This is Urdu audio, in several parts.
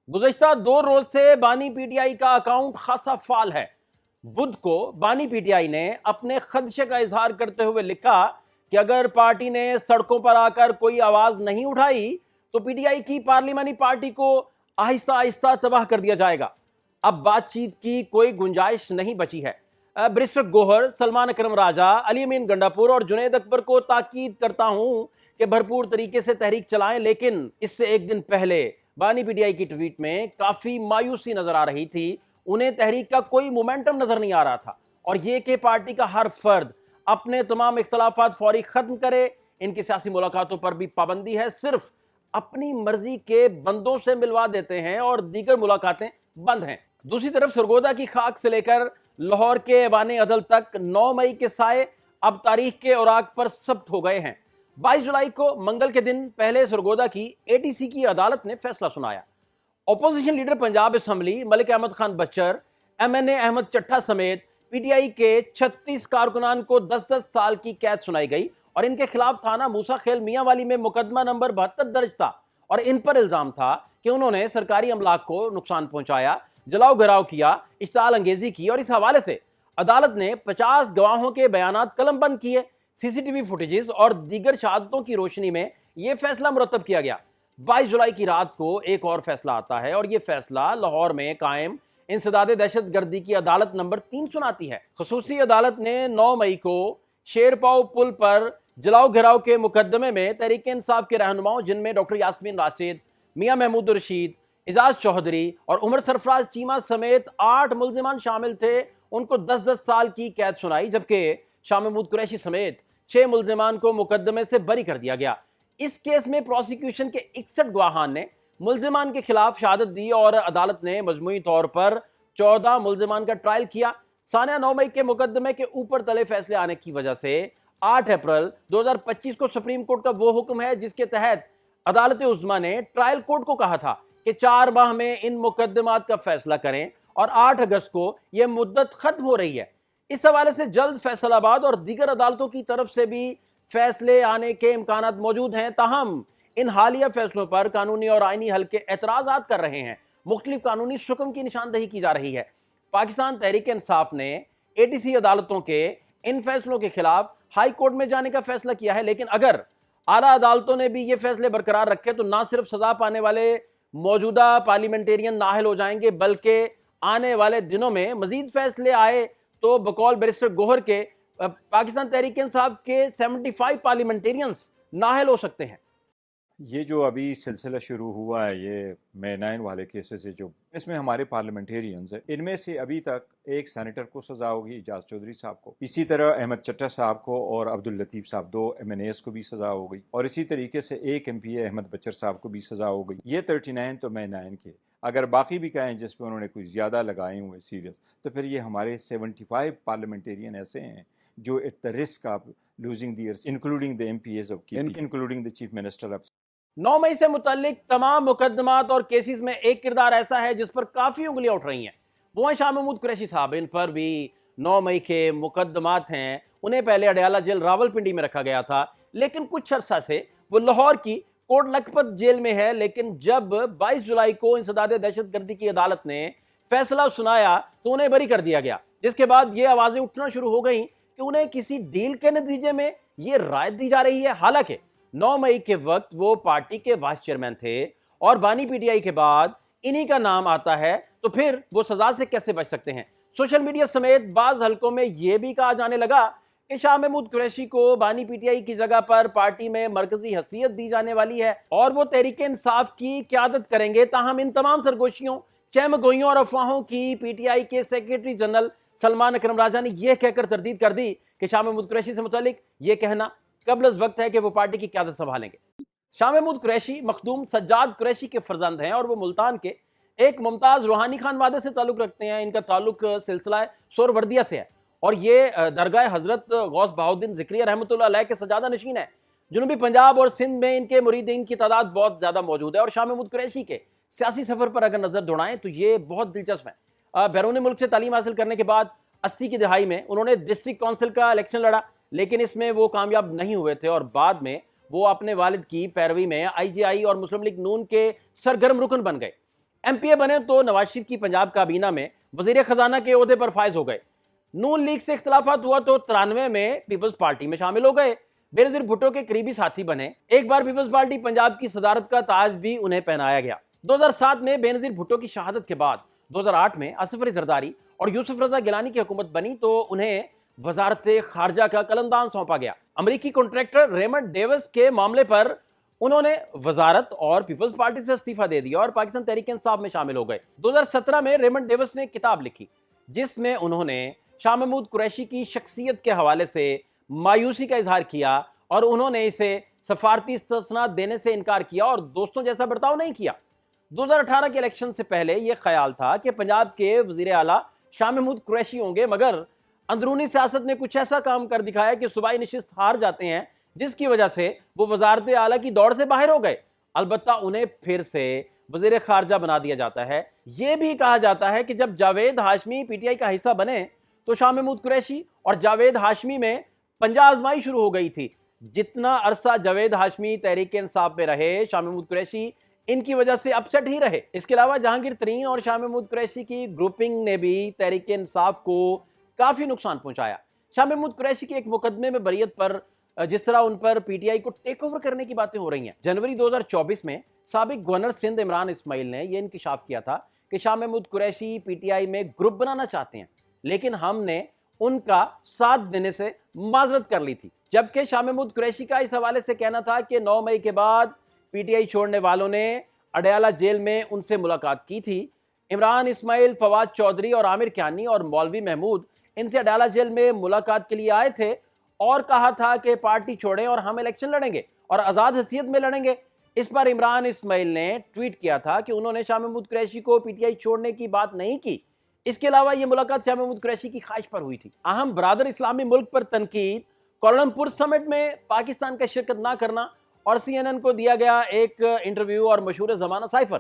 گزشتہ 2 روز سے بانی پی ٹی آئی کا اکاؤنٹ خاصا فعال ہے۔ بدھ کو بانی پی ٹی آئی نے اپنے خدشے کا اظہار کرتے ہوئے لکھا کہ اگر پارٹی نے سڑکوں پر آ کر کوئی آواز نہیں اٹھائی تو پی ٹی آئی کی پارلیمانی پارٹی کو آہستہ آہستہ تباہ کر دیا جائے گا۔ اب بات چیت کی کوئی گنجائش نہیں بچی ہے۔ برسٹر گوہر، سلمان اکرم راجہ، علی امین گنڈاپور اور جنید اکبر کو تاکید کرتا ہوں کہ بھرپور طریقے سے تحریک چلائیں، لیکن اس سے ایک دن پہلے بانی پی ٹی آئی کی ٹویٹ میں کافی مایوسی نظر آ رہی تھی۔ انہیں تحریک کا کوئی مومنٹم نظر نہیں آ رہا تھا، اور یہ کہ پارٹی کا ہر فرد اپنے تمام اختلافات فوری ختم کرے۔ ان کی سیاسی ملاقاتوں پر بھی پابندی ہے، صرف اپنی مرضی کے بندوں سے ملوا دیتے ہیں اور دیگر ملاقاتیں بند ہیں۔ دوسری طرف سرگودا کی خاک سے لے کر لاہور کے ایوان عدل تک 9 مئی کے سائے اب تاریخ کے اوراق پر ثبت ہو گئے ہیں۔ 22 جولائی کو منگل کے دن پہلے سرگودا کی اے ٹی سی کی عدالت نے فیصلہ سنایا۔ Opposition leader Punjab assembly Malik Ahmad Khan Bachar, M N A Ahmad Chattha سمیت پی ٹی آئی کے 36 کارکنان کو 10-10 سال کی قید سنائی گئی، اور ان کے خلاف تھانہ موسیٰ خیل میاں والی میں مقدمہ نمبر 72 درج تھا، اور ان پر الزام تھا کہ انہوں نے سرکاری املاک کو نقصان پہنچایا، جلاؤ گراؤ کیا، اشتعال انگیزی کی، اور اس حوالے سے عدالت نے 50 گواہوں کے بیانات قلم بند کیے۔ سی سی ٹی وی فوٹیجز اور دیگر شہادتوں کی روشنی میں یہ فیصلہ مرتب کیا گیا۔ 22 جولائی کی رات کو ایک اور فیصلہ آتا ہے، اور یہ فیصلہ لاہور میں قائم انسداد دہشت گردی کی عدالت نمبر 3 سناتی ہے۔ خصوصی عدالت نے 9 مئی کو شیر پاؤ پل پر جلاؤ گھراؤ کے مقدمے میں تحریک انصاف کے رہنماؤں، جن میں ڈاکٹر یاسمین راشد، میاں محمود رشید، اعجاز چودھری اور عمر سرفراز چیمہ سمیت 8 ملزمان شامل تھے، ان کو 10-10 سال کی قید سنائی، جبکہ شاہ محمود قریشی سمیت 6 ملزمان کو مقدمے سے بری کر دیا گیا۔ اس کیس میں پروسیکیوشن کے 61 گواہان نے ملزمان کے خلاف شہادت دی، اور عدالت نے مجموعی طور پر 14 ملزمان کا ٹرائل کیا۔ سانحہ 9 مئی کے مقدمے کے اوپر تلے فیصلے آنے کی وجہ سے 8 اپریل 2025 کو سپریم کورٹ کا وہ حکم ہے جس کے تحت عدالت عظمیٰ نے ٹرائل کورٹ کو کہا تھا کہ 4 ماہ میں ان مقدمات کا فیصلہ کریں، اور 8 اگست کو یہ مدت ختم ہو رہی ہے۔ اس حوالے سے جلد فیصل آباد اور دیگر عدالتوں کی طرف سے بھی فیصلے آنے کے امکانات موجود ہیں، تاہم ان حالیہ فیصلوں پر قانونی اور آئینی حل کے اعتراضات کر رہے ہیں۔ مختلف قانونی شکم کی نشاندہی کی جا رہی ہے۔ پاکستان تحریک انصاف نے اے ٹی سی عدالتوں کے ان فیصلوں کے خلاف ہائی کورٹ میں جانے کا فیصلہ کیا ہے، لیکن اگر اعلیٰ عدالتوں نے بھی یہ فیصلے برقرار رکھے تو نہ صرف سزا پانے والے موجودہ پارلیمنٹیرین نااہل ہو جائیں گے، بلکہ آنے والے دنوں میں مزید فیصلے آئے تو بقول بیرسٹر گوہر کے پاکستان تحریک انصاف کے 75 پارلیمنٹیرینز نااہل ہو سکتے ہیں۔ یہ جو ابھی سلسلہ شروع ہوا ہے، یہ مے 9 والے کیسز سے، جو اس میں ہمارے پارلیمنٹیرینز ہیں، ان میں سے ابھی تک ایک سینیٹر کو سزا ہوگی، اعجاز چودھری صاحب کو، اسی طرح احمد چٹھا صاحب کو اور عبداللطیف صاحب، 2 ایم این ایز کو بھی سزا ہو گئی، اور اسی طریقے سے ایک ایم پی اے احمد بچر صاحب کو بھی سزا ہو گئی۔ یہ 39 تو مے 9 کے، اگر باقی بھی کہیں جس پہ انہوں نے کوئی زیادہ لگائے ہوئے سیریس، تو پھر یہ ہمارے 75 پارلیمنٹیرین ایسے ہیں جو at the risk of losing their including the MPs of including the chief minister of 9 مئی سے متعلق تمام مقدمات اور کیسز میں ایک کردار ایسا ہے جس پر کافی انگلیاں اٹھ رہی ہیں، وہ ہیں شاہ محمود قریشی صاحب۔ ان پر بھی 9 مئی کے مقدمات ہیں۔ انہیں پہلے اڈیالہ جیل راولپنڈی میں رکھا گیا تھا، لیکن کچھ عرصہ سے وہ لاہور کی کوٹ لکھپت جیل میں ہے، لیکن جب 22 جولائی کو انسداد دہشت گردی کی عدالت نے فیصلہ سنایا تو انہیں بری کر دیا گیا، جس کے بعد یہ آوازیں اٹھنا شروع ہو گئیں کہ انہیں کسی ڈیل کے نتیجے میں یہ رعایت دی جا رہی ہے۔ حالانکہ 9 مئی کے وقت وہ پارٹی کے وائس چیئرمین تھے، اور بانی پی ٹی آئی کے بعد انہی کا نام آتا ہے، تو پھر وہ سزا سے کیسے بچ سکتے ہیں؟ سوشل میڈیا سمیت بعض حلقوں میں یہ بھی کہا جانے لگا کہ شاہ محمود قریشی کو بانی پی ٹی آئی کی جگہ پر پارٹی میں مرکزی حیثیت دی جانے والی ہے، اور وہ تحریک انصاف کی قیادت کریں گے۔ تاہم ان تمام سرگوشیوں، چہمگوئیوں اور افواہوں کی پی ٹی آئی کے سیکریٹری جنرل سلمان اکرم راجہ نے یہ کہہ کر تردید کر دی کہ شاہ محمود قریشی سے متعلق یہ کہنا قبل از وقت ہے کہ وہ پارٹی کی قیادت سنبھالیں گے۔ شاہ محمود قریشی مخدوم سجاد قریشی کے فرزند ہیں، اور وہ ملتان کے ایک ممتاز روحانی خانوادے سے تعلق رکھتے ہیں۔ ان کا تعلق سلسلہ سہروردیہ سے ہے، اور یہ درگاہ حضرت غوث بہاؤالدین ذکریہ رحمۃ اللہ علیہ کے سجادہ نشین ہیں۔ جنوبی پنجاب اور سندھ میں ان کے مریدین کی تعداد بہت زیادہ موجود ہے، اور شاہ محمود قریشی کے سیاسی سفر پر اگر نظر دوڑائیں تو یہ بہت دلچسپ ہے۔ بیرون ملک سے تعلیم حاصل کرنے کے بعد 80 کی دہائی میں انہوں نے ڈسٹرکٹ کونسل کا الیکشن لڑا، لیکن اس میں وہ کامیاب نہیں ہوئے تھے، اور بعد میں وہ اپنے والد کی پیروی میں آئی جے آئی اور مسلم لیگ نون کے سرگرم رکن بن گئے۔ ایم پی اے بنے تو نواز شریف کی پنجاب کابینہ میں وزیر خزانہ کے عہدے پر فائز ہو گئے. نون لیگ سے اختلافات ہوا تو 93 میں پیپلز پارٹی میں شامل ہو گئے. بینظیر بھٹو کے قریبی ساتھی بنے. ایک بار پیپلز پارٹی پنجاب کی صدارت کا تاج بھی انہیں پہنایا گیا. 2007 میں بینظیر بھٹو کی شہادت کے بعد 2008 میں آصف علی زرداری اور یوسف رضا گیلانی کی حکومت بنی تو انہیں وزارت خارجہ کا قلمدان سونپا گیا. امریکی کنٹریکٹر ریمنڈ ڈیوس کے معاملے پر انہوں نے وزارت اور پیپلز پارٹی سے استعفیٰ دے دیا اور پاکستان تحریک انصاف میں شامل ہو گئے. 2017 میں ریمنڈ ڈیوس نے کتاب لکھی جس میں انہوں نے شاہ محمود قریشی کی شخصیت کے حوالے سے مایوسی کا اظہار کیا اور انہوں نے اسے سفارتی استثناء دینے سے انکار کیا اور دوستوں جیسا برتاؤ نہیں کیا. 2018 کے الیکشن سے پہلے یہ خیال تھا کہ پنجاب کے وزیر اعلیٰ شاہ محمود قریشی ہوں گے، مگر اندرونی سیاست نے کچھ ایسا کام کر دکھایا کہ صوبائی نشست ہار جاتے ہیں جس کی وجہ سے وہ وزارت اعلیٰ کی دوڑ سے باہر ہو گئے. البتہ انہیں پھر سے وزیر خارجہ بنا دیا جاتا ہے. یہ بھی کہا جاتا ہے کہ جب جاوید ہاشمی پی ٹی آئی کا حصہ بنے تو شاہ محمود قریشی اور جاوید ہاشمی میں پنجہ آزمائی شروع ہو گئی تھی. جتنا عرصہ جاوید ہاشمی تحریک انصاف میں رہے، شاہ محمود قریشی ان کی وجہ سے اپسٹ ہی رہے. اس کے علاوہ جہانگیر ترین اور شاہ محمود قریشی کی گروپنگ نے بھی تحریک انصاف کو کافی نقصان پہنچایا. شاہ محمود قریشی کے ایک مقدمے میں بریت پر جس طرح ان پر پی ٹی آئی کو ٹیک اوور کرنے کی باتیں ہو رہی ہیں. جنوری 2024 میں سابق گورنر سندھ عمران اسماعیل نے یہ انکشاف کیا تھا کہ Shah Mahmood Qureshi P T I میں گروپ بنانا چاہتے ہیں، لیکن ہم نے ان کا ساتھ دینے سے معذرت کر لی تھی. جبکہ شاہ محمود قریشی کا اس حوالے سے کہنا تھا کہ 9 مئی کے بعد پی ٹی آئی چھوڑنے والوں نے اڈیالہ جیل میں ان سے ملاقات کی تھی. عمران اسماعیل، فواد چودھری اور عامر کیانی اور مولوی محمود ان سے اڈیالہ جیل میں ملاقات کے لیے آئے تھے اور کہا تھا کہ پارٹی چھوڑیں اور ہم الیکشن لڑیں گے اور آزاد حیثیت میں لڑیں گے. اس پر عمران اسماعیل نے ٹویٹ کیا تھا کہ انہوں نے شاہ محمود قریشی کو پی ٹی آئی چھوڑنے کی بات نہیں کی. اس کے علاوہ یہ ملاقات شاہ محمود قریشی کی خواہش پر ہوئی تھی. اہم برادر اسلامی ملک پر تنقید، کوالالمپور سمٹ میں پاکستان کا شرکت نہ کرنا اور سی این این کو دیا گیا ایک انٹرویو اور مشہور زمانہ سائفر.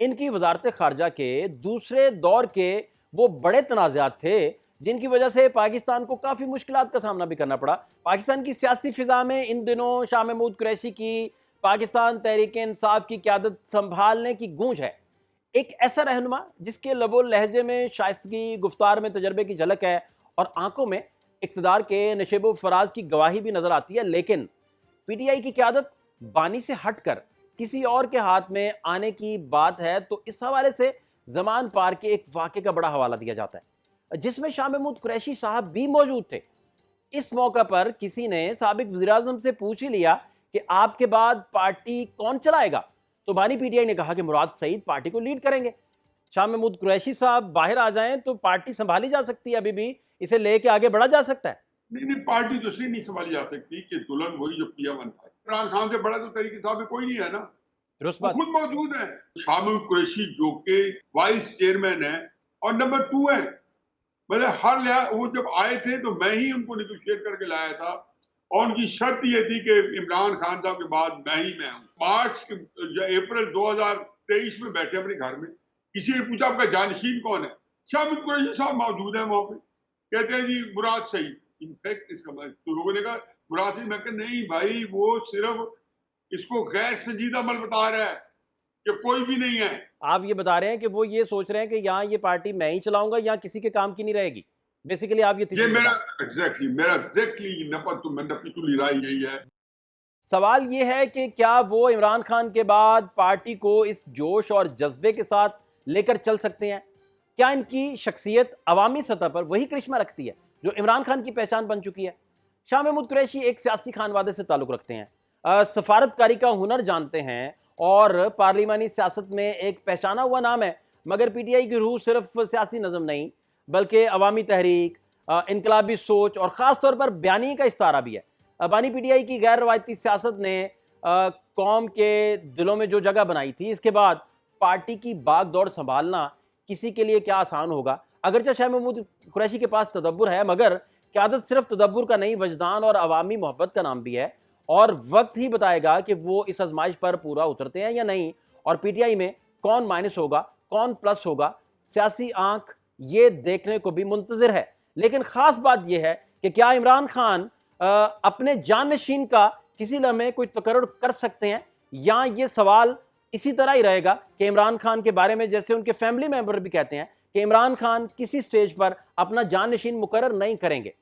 ان کی وزارت خارجہ کے دوسرے دور کے وہ بڑے تنازعات تھے جن کی وجہ سے پاکستان کو کافی مشکلات کا سامنا بھی کرنا پڑا. پاکستان کی سیاسی فضا میں ان دنوں شاہ محمود قریشی کی پاکستان تحریک انصاف کی قیادت سنبھالنے کی گونج ہے. ایک ایسا رہنما جس کے لب و لہجے میں شائستگی، گفتار میں تجربے کی جھلک ہے اور آنکھوں میں اقتدار کے نشیب و فراز کی گواہی بھی نظر آتی ہے. لیکن پی ٹی آئی کی قیادت بانی سے ہٹ کر کسی اور کے ہاتھ میں آنے کی بات ہے تو اس حوالے سے زمان پار کے ایک واقعے کا بڑا حوالہ دیا جاتا ہے جس میں شاہ محمود قریشی صاحب بھی موجود تھے. اس موقع پر کسی نے سابق وزیراعظم سے پوچھ ہی لیا کہ آپ کے بعد پارٹی کون چلائے گا، تو بانی پی ٹی آئی نے کہا کہ مراد سعید پارٹی کو لیڈ کریں گے. شاہ محمود قریشی صاحب باہر آ جائیں تو پارٹی سنبھالی جا سکتی ہے، ابھی بھی اسے لے کے آگے بڑھا جا سکتا ہے. نہیں، پارٹی تو نہیں سنبھالی جا سکتی کہ دلہن وہی جو پی ایم تھا. عمران خان سے بڑا تو تحریک انصاف میں کوئی نہیں ہے نا، وہ خود موجود ہے. شاہ محمود قریشی جو کہ وائس چیئرمین ہے اور نمبر 2 ہے، مطلب ہر لحاظ وہ جب آئے تھے تو میں ہی ان کو نیگوشیٹ کر کے لایا تھا اور ان کی شرط یہ تھی کہ عمران خان صاحب کے بعد میں ہوں. اپریل 2023 میں بیٹھے اپنے گھر میں، کسی نے پوچھا آپ کا جانشین کون ہے، شاہ محمود قریشی صاحب موجود ہیں وہاں پہ. کہتے ہیں جی مراد سعید. انفیکٹ اس کا تو لوگوں نے کہا مراد سعید، میں کہ نہیں بھائی، وہ صرف اس کو غیر سنجیدہ عمل بتا رہا ہے کہ کوئی بھی نہیں ہے. آپ یہ بتا رہے ہیں کہ وہ یہ سوچ رہے ہیں کہ یہاں یہ پارٹی میں ہی چلاؤں گا، یہاں کسی کے کام کی نہیں رہے گی. بیسیکلی آپ یہ میرا ایگزیکٹلی رائے یہی ہے. سوال یہ ہے کہ کیا وہ عمران خان کے بعد پارٹی کو اس جوش اور جذبے کے ساتھ لے کر چل سکتے ہیں؟ کیا ان کی شخصیت عوامی سطح پر وہی کرشمہ رکھتی ہے جو عمران خان کی پہچان بن چکی ہے؟ شاہ محمود قریشی ایک سیاسی خانوادے سے تعلق رکھتے ہیں، سفارت کاری کا ہنر جانتے ہیں اور پارلیمانی سیاست میں ایک پہچانا ہوا نام ہے. مگر پی ٹی آئی کی روح صرف سیاسی نظم نہیں بلکہ عوامی تحریک، انقلابی سوچ اور خاص طور پر بیانی کا استعارہ بھی ہے. بانی پی ٹی آئی کی غیر روایتی سیاست نے قوم کے دلوں میں جو جگہ بنائی تھی، اس کے بعد پارٹی کی باغ دوڑ سنبھالنا کسی کے لیے کیا آسان ہوگا. اگرچہ شاہ محمود قریشی کے پاس تدبر ہے، مگر قیادت صرف تدبر کا نہیں، وجدان اور عوامی محبت کا نام بھی ہے، اور وقت ہی بتائے گا کہ وہ اس آزمائش پر پورا اترتے ہیں یا نہیں، اور پی ٹی آئی میں کون مائنس ہوگا، کون پلس ہوگا. سیاسی آنکھ یہ دیکھنے کو بھی منتظر ہے. لیکن خاص بات یہ ہے کہ کیا عمران خان اپنے جانشین کا کسی لمحے کوئی تقرر کر سکتے ہیں، یا یہ سوال اسی طرح ہی رہے گا کہ عمران خان کے بارے میں جیسے ان کے فیملی ممبر بھی کہتے ہیں کہ عمران خان کسی سٹیج پر اپنا جانشین مقرر نہیں کریں گے.